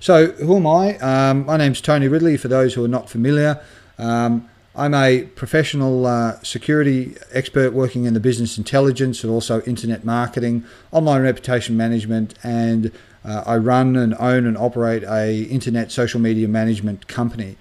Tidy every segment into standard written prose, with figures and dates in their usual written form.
So who am I? My name's Tony Ridley, for those who are not familiar. I'm a professional security expert working in the business intelligence and also internet marketing, online reputation management, and I run and own and operate a internet social media management company.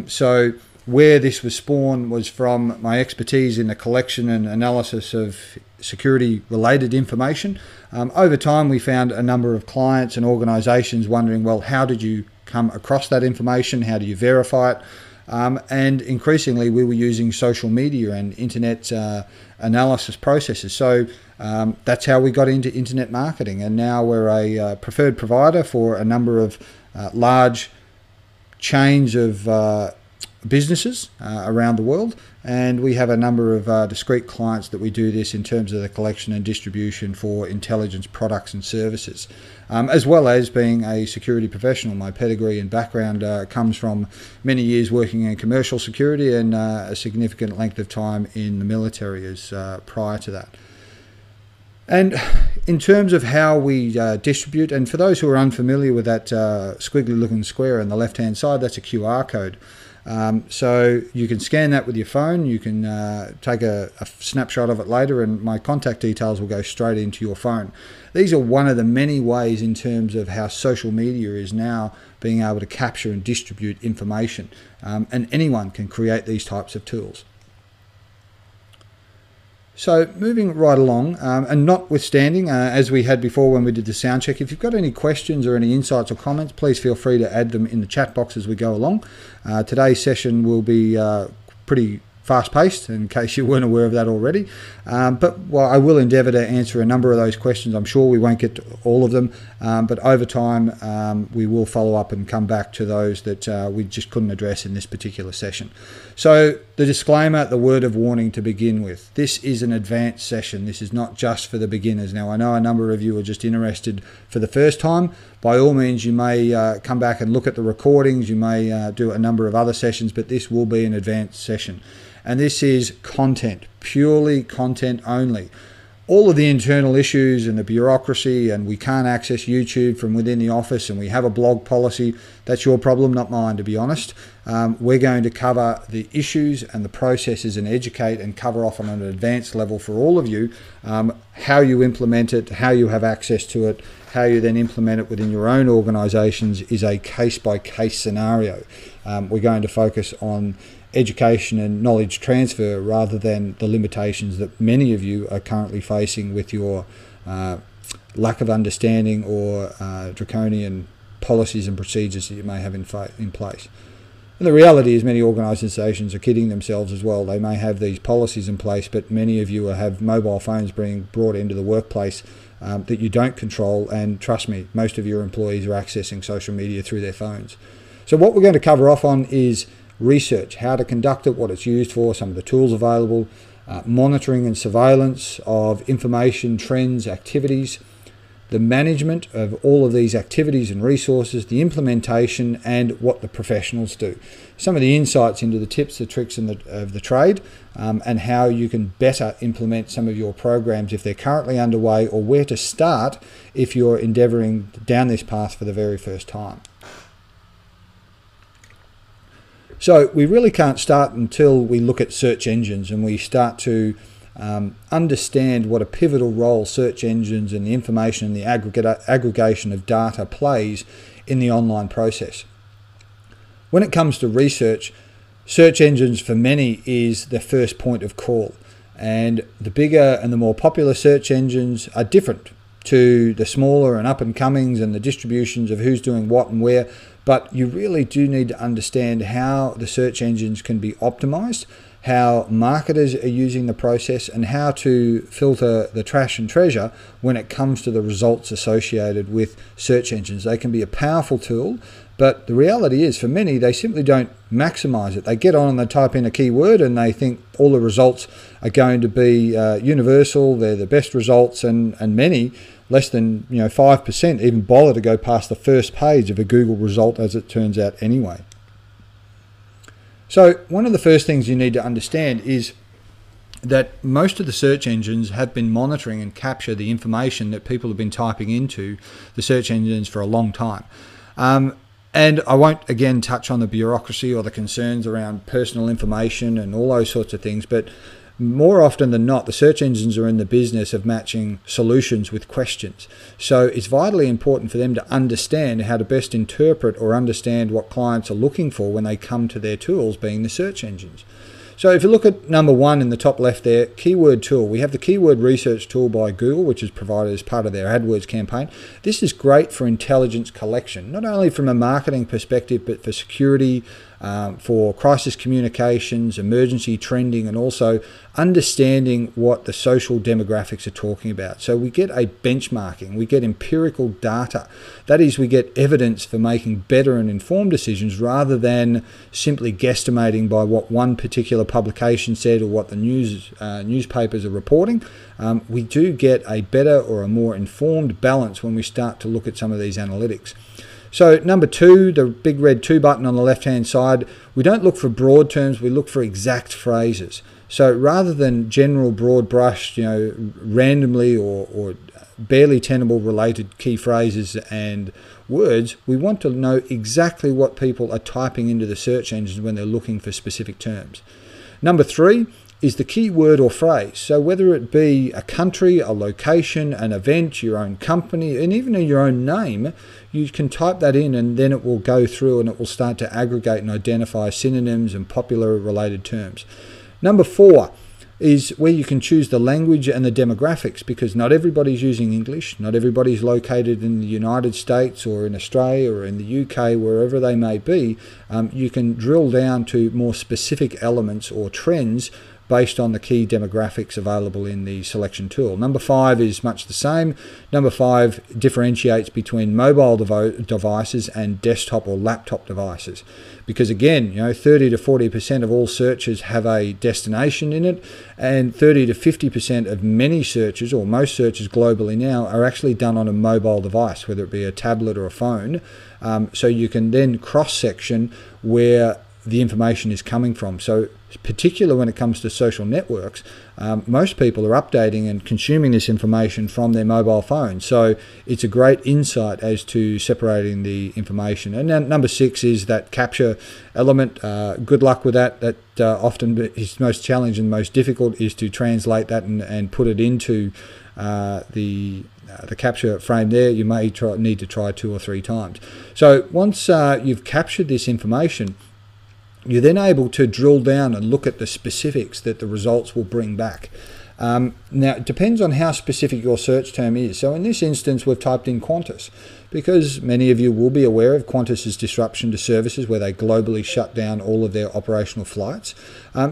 So where this was spawned was from my expertise in the collection and analysis of security related information. Over time, we found a number of clients and organizations wondering, well, how did you come across that information? How do you verify it? And increasingly, we were using social media and internet analysis processes. So that's how we got into internet marketing. And now we're a preferred provider for a number of large chains of businesses around the world, and we have a number of discrete clients that we do this in terms of the collection and distribution for intelligence products and services, as well as being a security professional. My pedigree and background comes from many years working in commercial security and a significant length of time in the military as prior to that. And in terms of how we distribute, and for those who are unfamiliar with that squiggly looking square on the left hand side, that's a QR code. So you can scan that with your phone, you can take a snapshot of it later, and my contact details will go straight into your phone. These are one of the many ways in terms of how social media is now being able to capture and distribute information, and anyone can create these types of tools. So moving right along, and notwithstanding, as we had before when we did the sound check, if you've got any questions or any insights or comments, please feel free to add them in the chat box as we go along. Today's session will be pretty fast-paced, in case you weren't aware of that already. But I will endeavour to answer a number of those questions. I'm sure we won't get to all of them, but over time we will follow up and come back to those that we just couldn't address in this particular session. So the disclaimer, the word of warning to begin with. This is an advanced session. This is not just for the beginners. Now, I know a number of you are just interested for the first time. By all means, you may come back and look at the recordings. You may do a number of other sessions, but this will be an advanced session. And this is content, purely content only. All of the internal issues and the bureaucracy, and we can't access YouTube from within the office, and we have a blog policy, that's your problem, not mine, to be honest. We're going to cover the issues and the processes and educate and cover off on an advanced level for all of you, how you implement it, how you have access to it, how you then implement it within your own organizations is a case-by-case scenario. We're going to focus on education and knowledge transfer rather than the limitations that many of you are currently facing with your lack of understanding or draconian policies and procedures that you may have in place. And the reality is many organisations are kidding themselves as well. They may have these policies in place, but many of you have mobile phones being brought into the workplace that you don't control, and trust me, most of your employees are accessing social media through their phones. So what we're going to cover off on is research, how to conduct it, what it's used for, some of the tools available, monitoring and surveillance of information, trends, activities, the management of all of these activities and resources, the implementation, and what the professionals do. Some of the insights into the tips, the tricks of the trade, and how you can better implement some of your programs if they're currently underway, or where to start if you're endeavouring down this path for the very first time. So we really can't start until we look at search engines and we start to understand what a pivotal role search engines and the information and the aggregation of data plays in the online process. When it comes to research, search engines for many is the first point of call, and the bigger and the more popular search engines are different to the smaller and up and comings and the distributions of who's doing what and where. But you really do need to understand how the search engines can be optimized, how marketers are using the process, and how to filter the trash and treasure when it comes to the results associated with search engines. They can be a powerful tool, but the reality is for many, they simply don't maximize it. They get on and they type in a keyword and they think all the results are going to be universal, they're the best results, and many, less than 5%, even bother to go past the first page of a Google result, as it turns out anyway. So one of the first things you need to understand is that most of the search engines have been monitoring and capture the information that people have been typing into the search engines for a long time. And I won't, again, touch on the bureaucracy or the concerns around personal information and all those sorts of things, but more often than not, the search engines are in the business of matching solutions with questions. So it's vitally important for them to understand how to best interpret or understand what clients are looking for when they come to their tools, being the search engines. So if you look at number one in the top left there, keyword tool, we have the keyword research tool by Google, which is provided as part of their AdWords campaign. This is great for intelligence collection, not only from a marketing perspective, but for security, for crisis communications, emergency trending, and also understanding what the social demographics are talking about. So we get a benchmarking, we get empirical data. That is, we get evidence for making better and informed decisions rather than simply guesstimating by what one particular publication said or what the newspapers are reporting. We do get a better or a more informed balance when we start to look at some of these analytics. So number two, the big red 2 button on the left-hand side, we don't look for broad terms, we look for exact phrases. So rather than general broad brush, randomly or barely tenable related key phrases and words, we want to know exactly what people are typing into the search engines when they're looking for specific terms. Number three is the keyword or phrase. So whether it be a country, a location, an event, your own company, and even your own name, you can type that in and then it will go through and it will start to aggregate and identify synonyms and popular related terms. Number four is where you can choose the language and the demographics, because not everybody's using English, not everybody's located in the United States or in Australia or in the UK, wherever they may be. You can drill down to more specific elements or trends based on the key demographics available in the selection tool. Number five is much the same. Number five differentiates between mobile devices and desktop or laptop devices. Because again, 30 to 40% of all searches have a destination in it, and 30 to 50% of many searches, or most searches globally now, are actually done on a mobile device, whether it be a tablet or a phone. So you can then cross-section where the information is coming from. So particularly when it comes to social networks, most people are updating and consuming this information from their mobile phone. So it's a great insight as to separating the information. And then number six is that capture element. Good luck with that. That often is most challenging, most difficult, is to translate that and put it into the capture frame there. You may need to try 2 or 3 times. So once you've captured this information, you're then able to drill down and look at the specifics that the results will bring back. Now, it depends on how specific your search term is. So in this instance, we've typed in Qantas, because many of you will be aware of Qantas's disruption to services where they globally shut down all of their operational flights.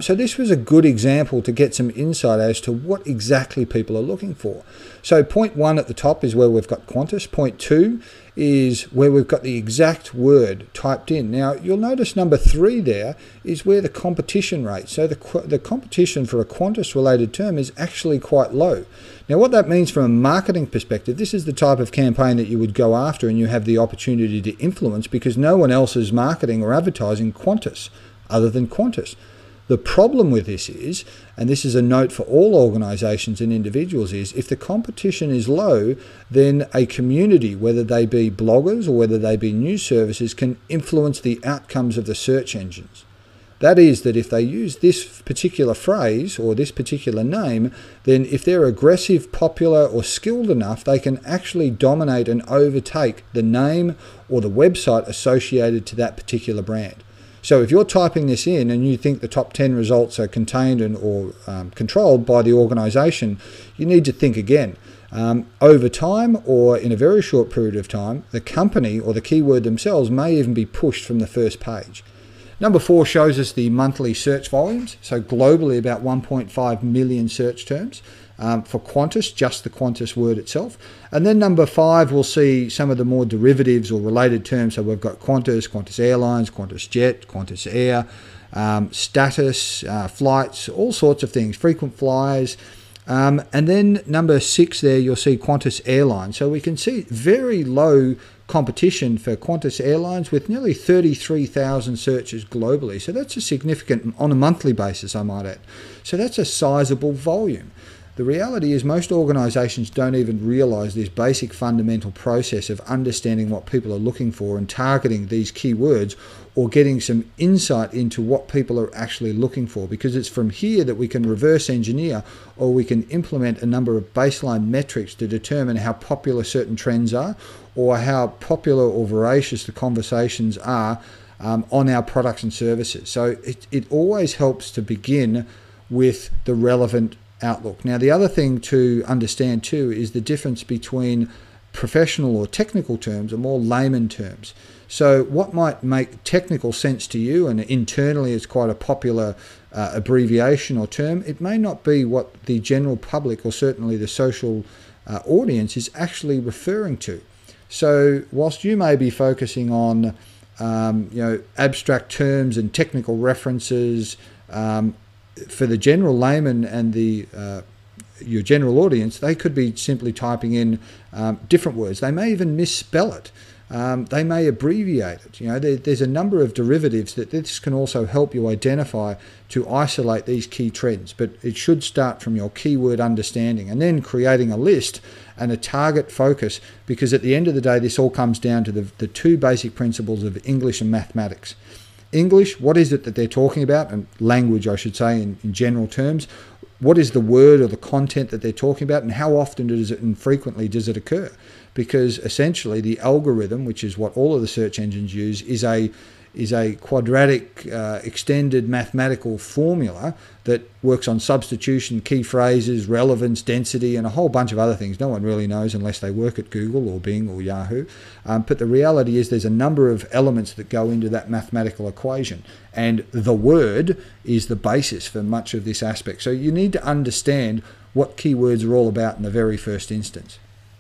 So this was a good example to get some insight as to what exactly people are looking for. So point 1 at the top is where we've got Qantas. Point 2 is where we've got the exact word typed in. Now, you'll notice number 3 there is where the competition rate. So the competition for a Qantas-related term is actually quite low. Now, what that means from a marketing perspective, this is the type of campaign that you would go after and you have the opportunity to influence, because no one else is marketing or advertising Qantas other than Qantas. The problem with this is, and this is a note for all organisations and individuals, is if the competition is low, then a community, whether they be bloggers or whether they be news services, can influence the outcomes of the search engines. That is, that if they use this particular phrase or this particular name, then if they're aggressive, popular or skilled enough, they can actually dominate and overtake the name or the website associated to that particular brand. So if you're typing this in and you think the top 10 results are contained or controlled by the organisation, you need to think again. Over time, or in a very short period of time, the company or the keyword themselves may even be pushed from the first page. Number 4 shows us the monthly search volumes. So globally, about 1.5 million search terms for Qantas, just the Qantas word itself. And then number 5, we'll see some of the more derivatives or related terms. So we've got Qantas, Qantas Airlines, Qantas Jet, Qantas Air, status, flights, all sorts of things, frequent flyers. And then number 6 there, you'll see Qantas Airlines. So we can see very low competition for Qantas Airlines with nearly 33,000 searches globally. So that's a significant, on a monthly basis, I might add. So that's a sizable volume. The reality is most organisations don't even realise this basic fundamental process of understanding what people are looking for and targeting these keywords, or getting some insight into what people are actually looking for, because it's from here that we can reverse engineer, or we can implement a number of baseline metrics to determine how popular certain trends are, or how popular or voracious the conversations are on our products and services. So it always helps to begin with the relevant outlook. Now, the other thing to understand too is the difference between professional or technical terms and more layman terms. So what might make technical sense to you, and internally it's quite a popular abbreviation or term, it may not be what the general public, or certainly the social audience, is actually referring to. So whilst you may be focusing on abstract terms and technical references, for the general layman and your general audience, they could be simply typing in different words. They may even misspell it. They may abbreviate it. There's a number of derivatives that this can also help you identify to isolate these key trends. But it should start from your keyword understanding, and then creating a list and a target focus, because at the end of the day, this all comes down to the two basic principles of English and mathematics. English, what is it that they're talking about? And language, I should say, in general terms. What is the word or the content that they're talking about, and how often does it and frequently does it occur? Because essentially the algorithm, which is what all of the search engines use, is a quadratic extended mathematical formula that works on substitution, key phrases, relevance, density, and a whole bunch of other things. No one really knows unless they work at Google or Bing or Yahoo. But the reality is there's a number of elements that go into that mathematical equation, and the word is the basis for much of this aspect. So you need to understand what keywords are all about in the very first instance.